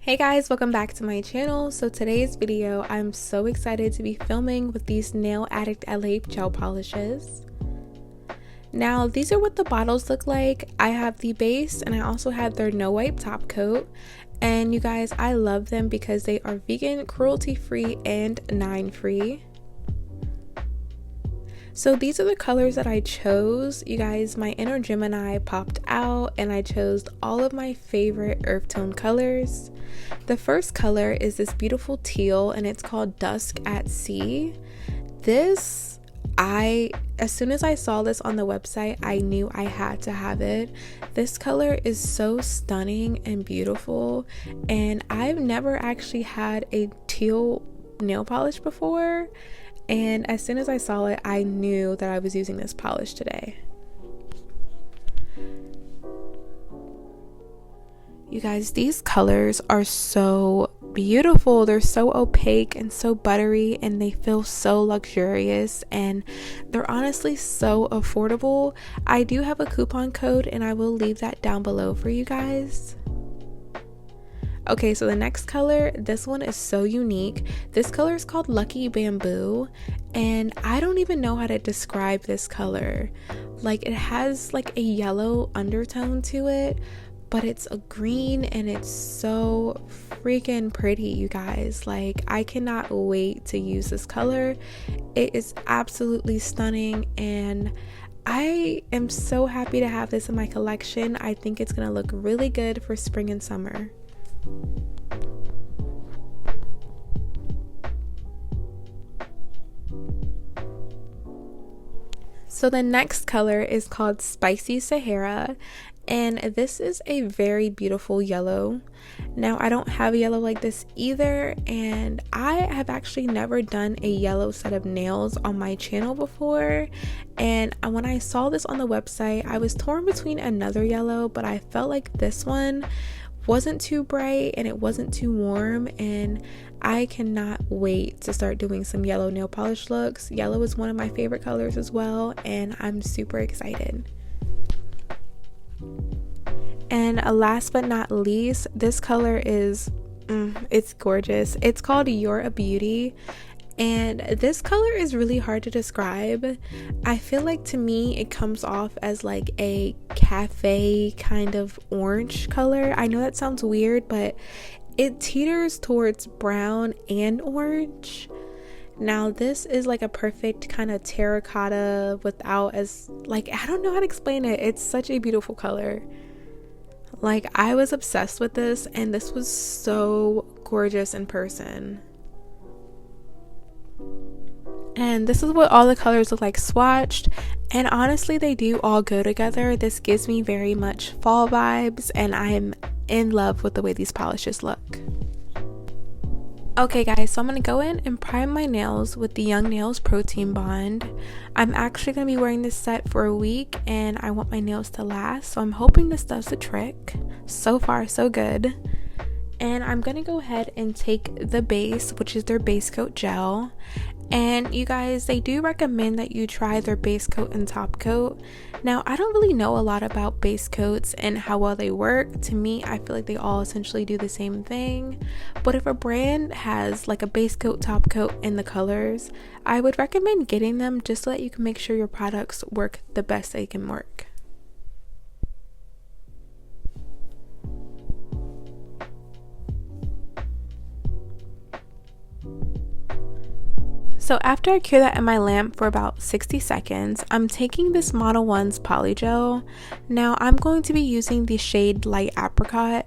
Hey guys, welcome back to my channel. So today's video, I'm so excited to be filming with these Nail Addict LA gel polishes. Now these are what the bottles look like. I have the base and I also have their no wipe top coat. And you guys, I love them because they are vegan, cruelty free, and 9 free. So these are the colors that I chose. You guys, my inner Gemini popped out and I chose all of my favorite earth tone colors. The first color is this beautiful teal and it's called Dusk at Sea. As soon as I saw this on the website, I knew I had to have it. This color is so stunning and beautiful, and I've never actually had a teal nail polish before. And as soon as I saw it, I knew that I was using this polish today. You guys, these colors are so beautiful. They're so opaque and so buttery, and they feel so luxurious, and they're honestly so affordable. I do have a coupon code and I will leave that down below for you guys. Okay, so the next color, this one is so unique. This color is called Lucky Bamboo, and I don't even know how to describe this color. Like, it has like a yellow undertone to it, but it's a green and it's so freaking pretty, you guys. Like, I cannot wait to use this color. It is absolutely stunning, and I am so happy to have this in my collection. I think it's gonna look really good for spring and summer. So the next color is called Spicy Sahara, and this is a very beautiful yellow. Now, I don't have a yellow like this either, and I have actually never done a yellow set of nails on my channel before. And when I saw this on the website, I was torn between another yellow, but I felt like this one wasn't too bright and it wasn't too warm, and I cannot wait to start doing some yellow nail polish looks. Yellow is one of my favorite colors as well, and I'm super excited. And last but not least, this color is it's gorgeous. It's called You're a Beauty, and this color is really hard to describe. I feel like, to me, it comes off as like a cafe kind of orange color. I know that sounds weird, but it teeters towards brown and orange. Now, this is like a perfect kind of terracotta without as, like, I don't know how to explain it. It's such a beautiful color. Like, I was obsessed with this, and this was so gorgeous in person. And this is what all the colors look like swatched, and honestly, they do all go together. This gives me very much fall vibes, and I'm in love with the way these polishes look. Okay guys, so I'm going to go in and prime my nails with the Young Nails Protein Bond. I'm actually going to be wearing this set for a week, and I want my nails to last, so I'm hoping this does the trick. So far, so good. And I'm going to go ahead and take the base, which is their base coat gel. And you guys, they do recommend that you try their base coat and top coat. Now, I don't really know a lot about base coats and how well they work. To me, I feel like they all essentially do the same thing. But if a brand has like a base coat, top coat, and the colors, I would recommend getting them just so that you can make sure your products work the best they can work. So after I cure that in my lamp for about 60 seconds, I'm taking this Modelones Polygel. Now I'm going to be using the shade Light Apricot.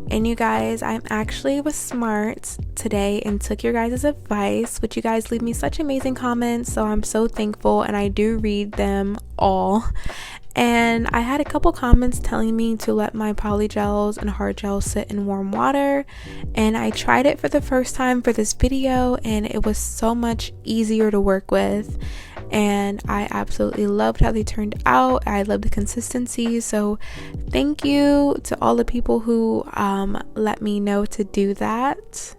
And you guys, I actually was smart today and took your guys' advice, which you guys leave me such amazing comments, so I'm so thankful, and I do read them all. And I had a couple comments telling me to let my polygels and hard gels sit in warm water, and I tried it for the first time for this video, and it was so much easier to work with, and I absolutely loved how they turned out. I love the consistency, so thank you to all the people who let me know to do that.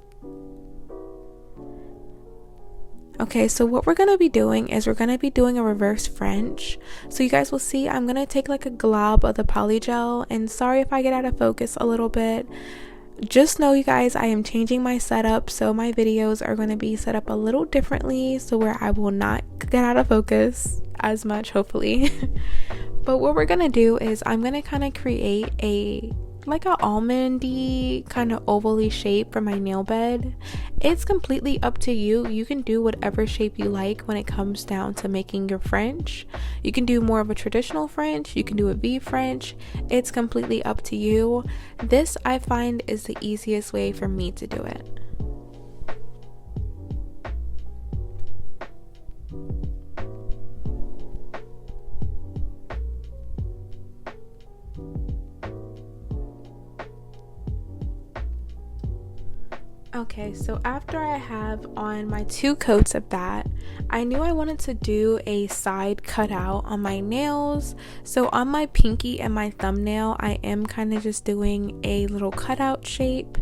Okay, so what we're going to be doing is we're going to be doing a reverse French. So you guys will see I'm going to take like a glob of the polygel, and sorry if I get out of focus a little bit. just know, you guys, I am changing my setup, so my videos are going to be set up a little differently, so where I will not get out of focus as much, hopefully. But what we're going to do is I'm going to kind of create a like a almondy kind of ovally shape for my nail bed. It's completely up to you. You can do whatever shape you like when it comes down to making your French. You can do more of a traditional French, you can do a V French. It's completely up to you. This, I find, is the easiest way for me to do it. Okay, so after I have on my 2 coats of that, I knew I wanted to do a side cutout on my nails. So on my pinky and my thumbnail, I am kind of just doing a little cutout shape.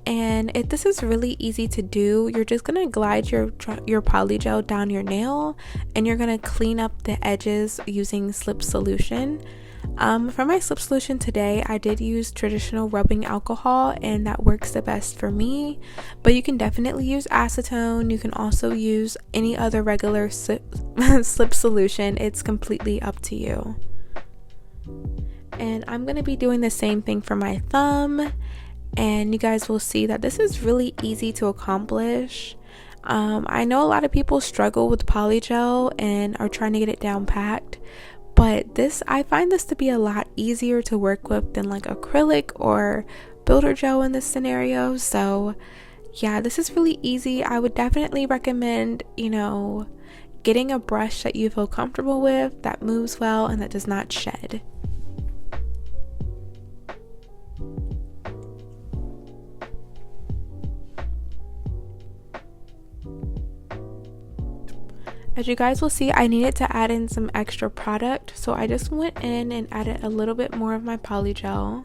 And this is really easy to do. You're just going to glide your polygel down your nail, and you're going to clean up the edges using slip solution. For my slip solution today, I did use traditional rubbing alcohol, and that works the best for me. But you can definitely use acetone. You can also use any other regular slip solution. It's completely up to you. And I'm going to be doing the same thing for my thumb. And you guys will see that this is really easy to accomplish. I know a lot of people struggle with polygel and are trying to get it down packed. But I find this to be a lot easier to work with than like acrylic or builder gel in this scenario. So yeah, this is really easy. I would definitely recommend, getting a brush that you feel comfortable with, that moves well, and that does not shed. As you guys will see, I needed to add in some extra product, so I just went in and added a little bit more of my polygel.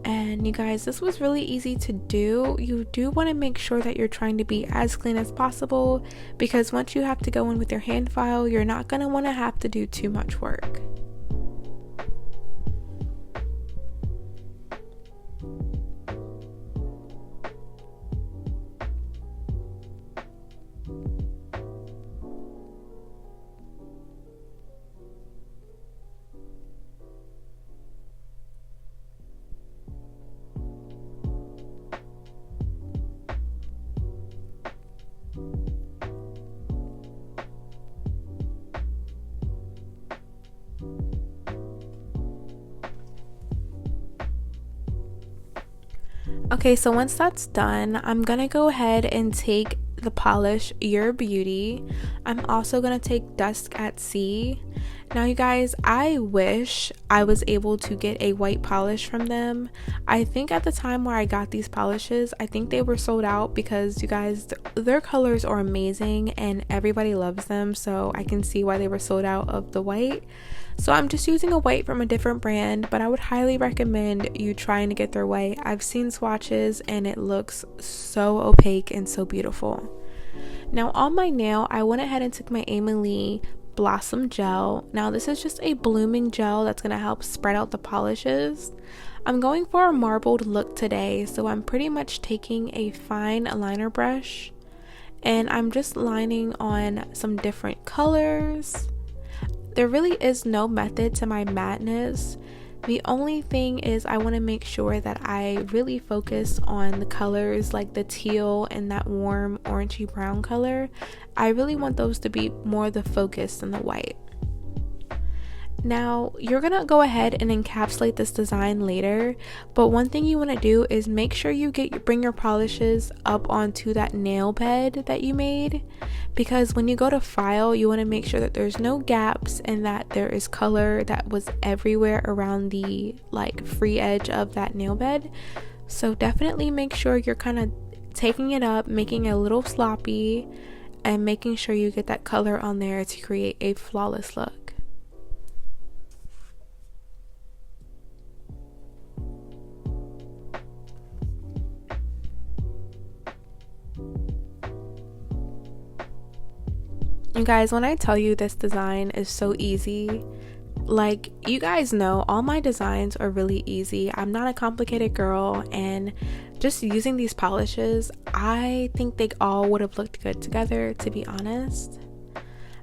And you guys, this was really easy to do. You do want to make sure that you're trying to be as clean as possible, because once you have to go in with your hand file, you're not going to want to have to do too much work. Okay, so once that's done, I'm gonna go ahead and take the polish Your Beauty. I'm also gonna take Dusk at Sea. Now you guys, I wish I was able to get a white polish from them. I think at the time where I got these polishes, I think they were sold out, because you guys, their colors are amazing and everybody loves them, so I can see why they were sold out of the white. So I'm just using a white from a different brand, but I would highly recommend you trying to get their white. I've seen swatches and it looks so opaque and so beautiful. Now on my nail, I went ahead and took my Emily Blossom Gel. Now this is just a blooming gel that's going to help spread out the polishes. I'm going for a marbled look today, so I'm pretty much taking a fine liner brush and I'm just lining on some different colors. There really is no method to my madness. The only thing is I want to make sure that I really focus on the colors like the teal and that warm orangey brown color. I really want those to be more the focus than the white. Now you're gonna go ahead and encapsulate this design later, but one thing you want to do is make sure you bring your polishes up onto that nail bed that you made, because when you go to file, you want to make sure that there's no gaps and that there is color that was everywhere around the free edge of that nail bed. So definitely make sure you're kind of taking it up, making it a little sloppy, and making sure you get that color on there to create a flawless look. You guys, when I tell you this design is so easy, Like, you guys know, all my designs are really easy. I'm not a complicated girl, and just using these polishes, I think they all would have looked good together, to be honest.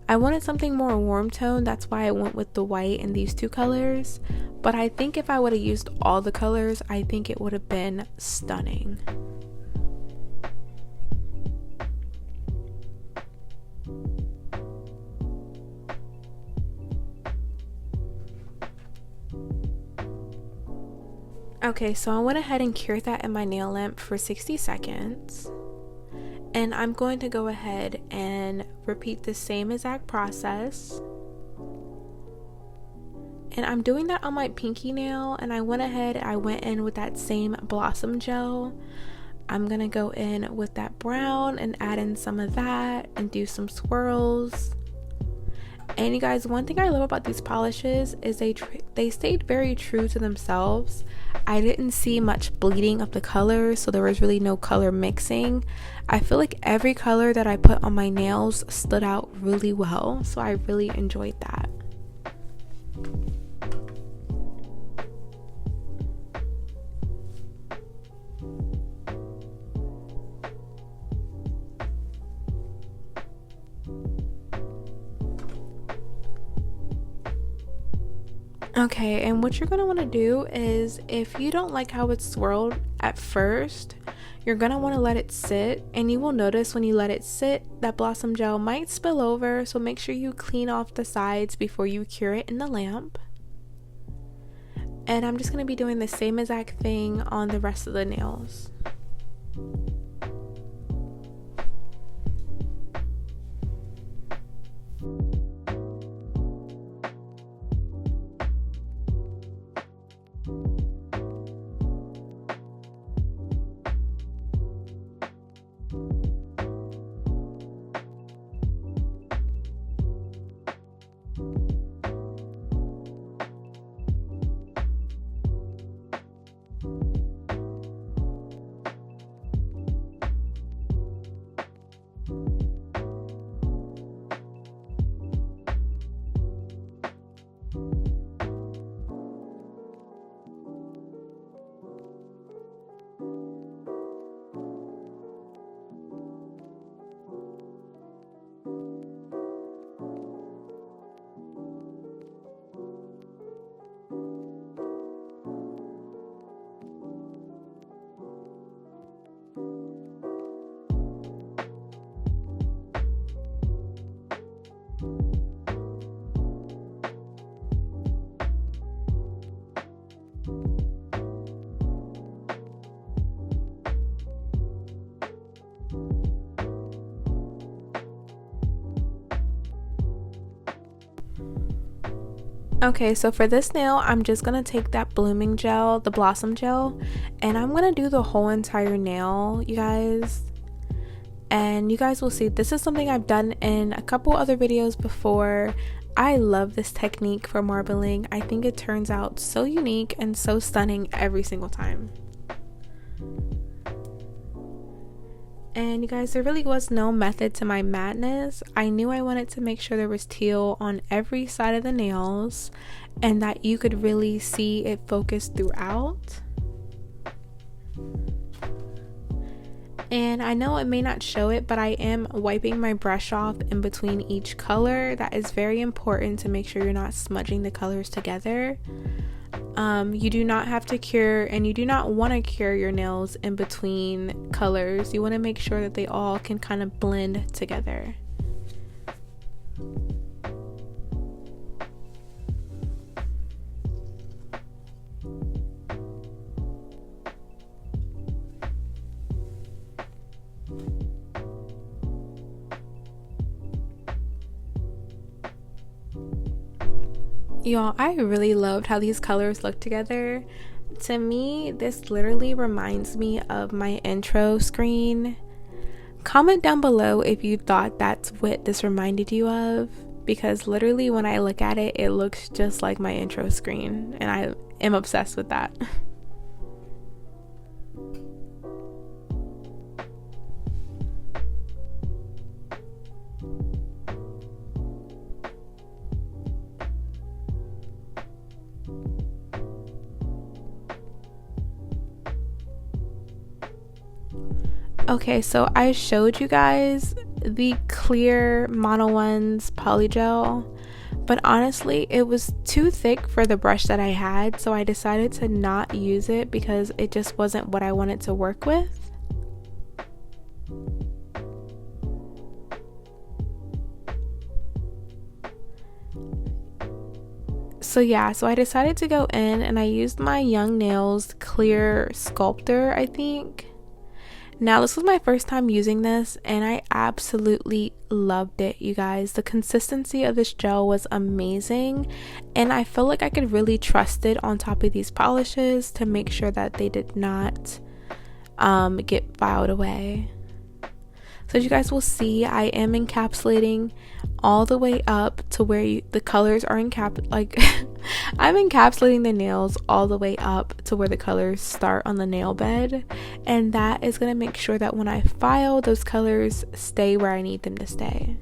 I wanted something more warm tone, that's why I went with the white and these two colors, but I think if I would have used all the colors, I think it would have been stunning. Okay, so I went ahead and cured that in my nail lamp for 60 seconds. And I'm going to go ahead and repeat the same exact process. And I'm doing that on my pinky nail, and I went in with that same blossom gel. I'm gonna go in with that brown and add in some of that and do some swirls. And you guys, one thing I love about these polishes is they stayed very true to themselves. I didn't see much bleeding of the colors, so there was really no color mixing. I feel like every color that I put on my nails stood out really well, so I really enjoyed that. Okay, and what you're going to want to do is, if you don't like how it's swirled at first, you're going to want to let it sit, and you will notice when you let it sit, that blossom gel might spill over, so make sure you clean off the sides before you cure it in the lamp. And I'm just going to be doing the same exact thing on the rest of the nails. Okay, so for this nail, I'm just going to take that blooming gel, the blossom gel, and I'm going to do the whole entire nail, you guys. And you guys will see, this is something I've done in a couple other videos before. I love this technique for marbling. I think it turns out so unique and so stunning every single time. And you guys, there really was no method to my madness. I knew I wanted to make sure there was teal on every side of the nails and that you could really see it focused throughout. And I know it may not show it, but I am wiping my brush off in between each color. That is very important to make sure you're not smudging the colors together. You do not have to cure, and you do not want to cure your nails in between colors. You want to make sure that they all can kind of blend together. Y'all, I really loved how these colors look together. To me, this literally reminds me of my intro screen. Comment down below if you thought that's what this reminded you of, because literally when I look at it, it looks just like my intro screen, and I am obsessed with that. Okay, so I showed you guys the clear Modelones Polygel, but honestly it was too thick for the brush that I had, so I decided to not use it because it just wasn't what I wanted to work with. So yeah, so I decided to go in and I used my Young Nails clear sculptor, I think. Now this was my first time using this and I absolutely loved it, you guys. The consistency of this gel was amazing and I feel like I could really trust it on top of these polishes to make sure that they did not get filed away. So as you guys will see, I am encapsulating all the way up to where the colors are I'm encapsulating the nails all the way up to where the colors start on the nail bed, and that is going to make sure that when I file, those colors stay where I need them to stay.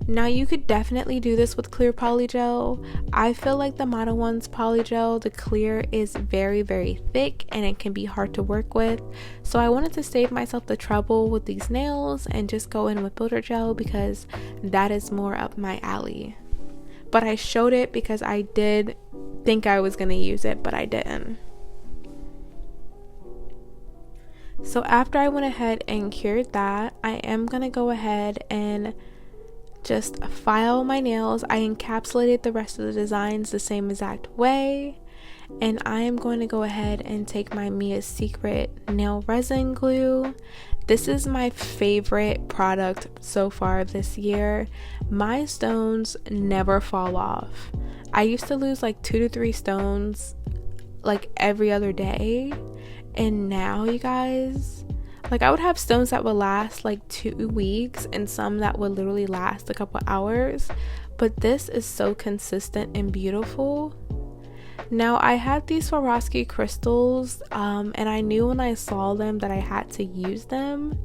Now you could definitely do this with clear polygel. I feel like the Modelones Polygel, the clear, is very, very thick and it can be hard to work with. So I wanted to save myself the trouble with these nails and just go in with builder gel because that is more up my alley. But I showed it because I did think I was going to use it, but I didn't. So after I went ahead and cured that, I am going to go ahead and just file my nails. I encapsulated the rest of the designs the same exact way, and I am going to go ahead and take my Mia's Secret nail resin glue. This is my favorite product so far this year. My stones never fall off. I used to lose like 2 to 3 stones like every other day, and now you guys, like I would have stones that would last like 2 weeks and some that would literally last a couple hours, but this is so consistent and beautiful. Now I had these Swarovski crystals and I knew when I saw them that I had to use them,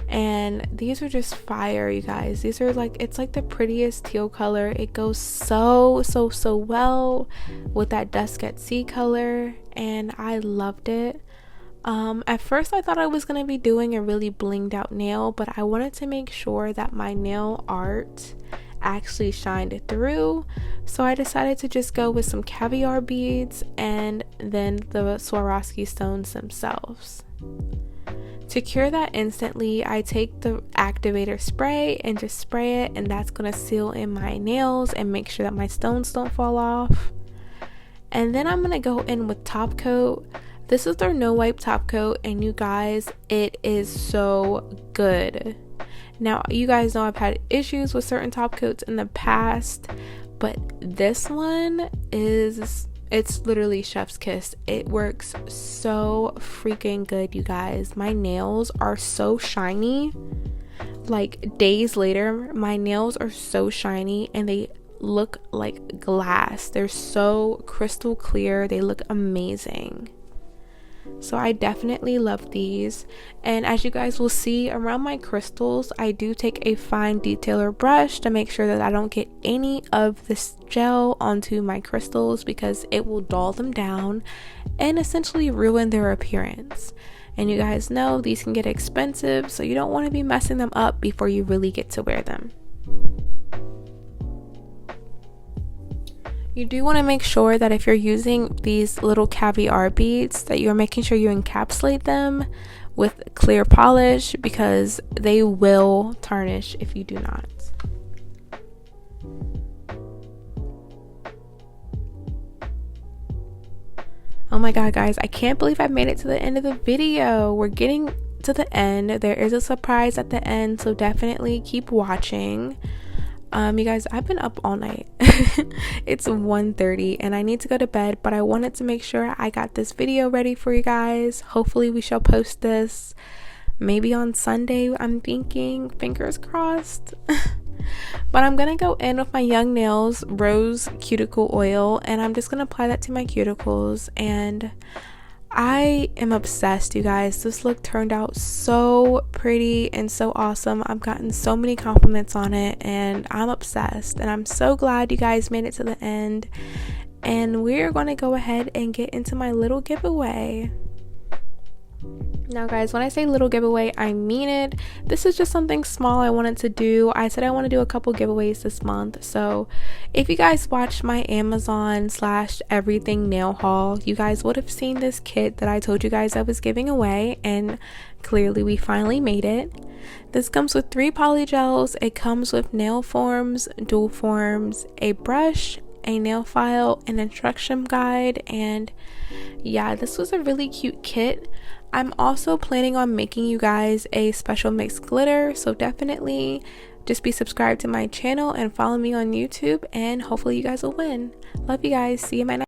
and these are just fire, you guys. These are like, it's like the prettiest teal color. It goes so well with that Dusk at Sea color, and I loved it. At first I thought I was going to be doing a really blinged out nail, but I wanted to make sure that my nail art actually shined through, so I decided to just go with some caviar beads and then the Swarovski stones themselves. To cure that instantly, I take the activator spray and just spray it, and that's going to seal in my nails and make sure that my stones don't fall off. And then I'm going to go in with top coat. This is their no wipe top coat, and you guys, it is so good. Now you guys know I've had issues with certain top coats in the past, but this one it's literally chef's kiss. It works so freaking good, you guys. My nails are so shiny. Like days later, my nails are so shiny and they look like glass. They're so crystal clear. They look amazing. So I definitely love these, and as you guys will see around my crystals, I do take a fine detailer brush to make sure that I don't get any of this gel onto my crystals because it will dull them down and essentially ruin their appearance. And you guys know these can get expensive, so you don't want to be messing them up before you really get to wear them. You do want to make sure that if you're using these little caviar beads that you're making sure you encapsulate them with clear polish because they will tarnish if you do not. Oh my god, guys, I can't believe I made it to the end of the video. We're getting to the end. There is a surprise at the end, so definitely keep watching. You guys, I've been up all night. It's 1:30 and I need to go to bed, but I wanted to make sure I got this video ready for you guys. Hopefully we shall post this maybe on Sunday, I'm thinking, fingers crossed. But I'm gonna go in with my Young Nails Rose Cuticle Oil, and I'm just gonna apply that to my cuticles, and I am obsessed, you guys. This look turned out so pretty and so awesome. I've gotten so many compliments on it and I'm obsessed, and I'm so glad you guys made it to the end. And we're going to go ahead and get into my little giveaway. Now guys, when I say little giveaway, I mean it. This is just something small I wanted to do. I said I want to do a couple giveaways this month. So if you guys watched my Amazon / everything nail haul, you guys would have seen this kit that I told you guys I was giving away, and clearly we finally made it. This comes with 3 polygels. It comes with nail forms, dual forms, a brush, a nail file, an instruction guide, and yeah, this was a really cute kit. I'm also planning on making you guys a special mixed glitter, so definitely just be subscribed to my channel and follow me on YouTube, and hopefully you guys will win. Love you guys. See you in my next